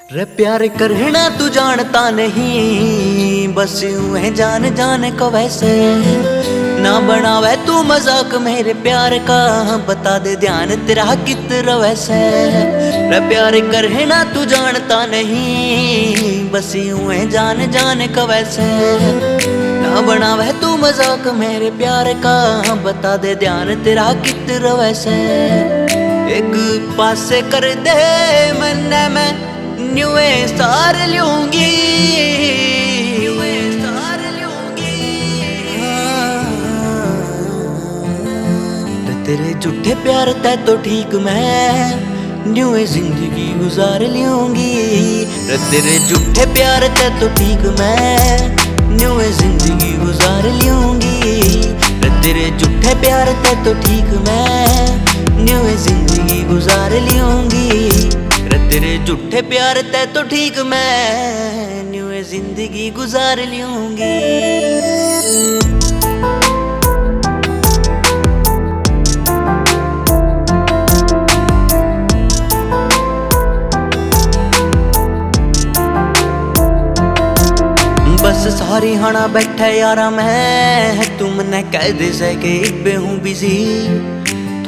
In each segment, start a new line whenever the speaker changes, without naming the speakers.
रे प्यार करना तू जानता नहीं, बस यूं है जान जान को वैसे। ना बनावे तू मजाक मेरे प्यार का, बता दे ध्यान तेरा कितना वैसे। रे प्यार करना तू जानता नहीं, बस यूं है जान जान को वैसे। ना बनावे तू मजाक मेरे प्यार का, बता दे ध्यान तेरा कितना वैसे। एक पासे कर दे मन्ने मैं न्यूए सार लूंगी, तेरे झूठे प्यार तै तो ठीक मैं न्यूए जिंदगी गुजार लूंगी। तेरे झूठे प्यार तै तो ठीक मैं न्यूए जिंदगी गुजार लूंगी। तेरे झूठे प्यार तै तो ठीक मैं न्यूए जिंदगी गुजार लूंगी। तेरे झूठे प्यार तै तो ठीक मैं न्यूए जिंदगी गुजार लूंगी। बस सारी हाना बैठा यारा मैं, तुमने कह दे सके इब्बे हूँ बिजी।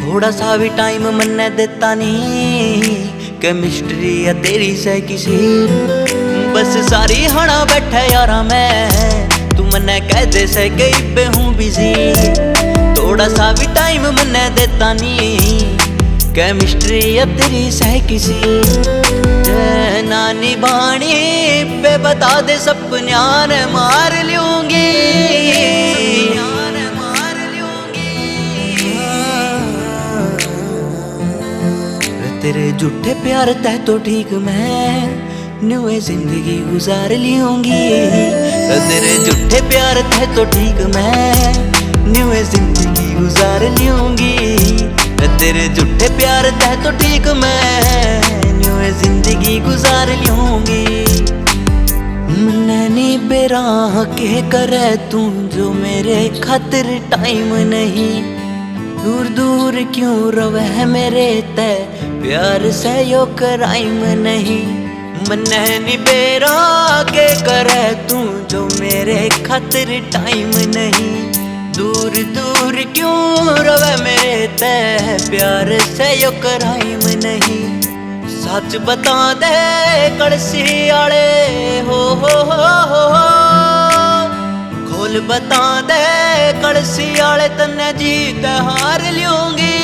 थोड़ा सा भी टाइम मन्ने देता नहीं, केमिस्ट्री या तेरी से किसी। बस सारी हाना बैठा यारा मैं, तुमने कह दे सके इब्बे हूँ बिजी। थोड़ा सा भी टाइम मन्ने देता नहीं, केमिस्ट्री या तेरी से किसी। नानी बाणी पे बता दे सपन्या ने मार लूंगी। तेरे झूठे प्यार तै तो ठीक मैं न्यूए जिंदगी गुजार लूंगी। तेरे झूठे प्यार तै तो ठीक मैं न्यूए जिंदगी गुजार लूंगी। तेरे झूठे प्यार तै तो ठीक मैं न्यूए जिंदगी गुजार लूंगी। नैनी बेराह के करे तू जो मेरे खातिर टाइम नहीं। दूर दूर क्यों रवे मेरे ते प्यार से यो क्राइम नहीं। नैनी बेराह के करे तू जो मेरे खातिर टाइम नहीं। दूर दूर क्यों रवे मेरे ते प्यार से यो क्राइम नहीं। सच बता दे कड़सी आले हो खोल बता दे कड़सी आले तन्ने जीत हार लूंगी।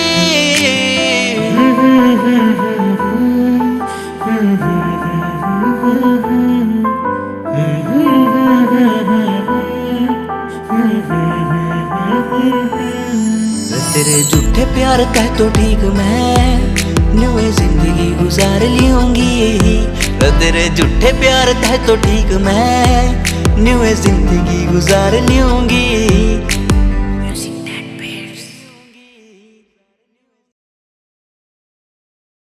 तेरे झूठे प्यार तै तो ठीक मैं न्यूए जिंदगी गुजार लूंगी। तेरे झूठे प्यार तै तो ठीक मैं न्यूए जिंदगी गुजार लूंगी।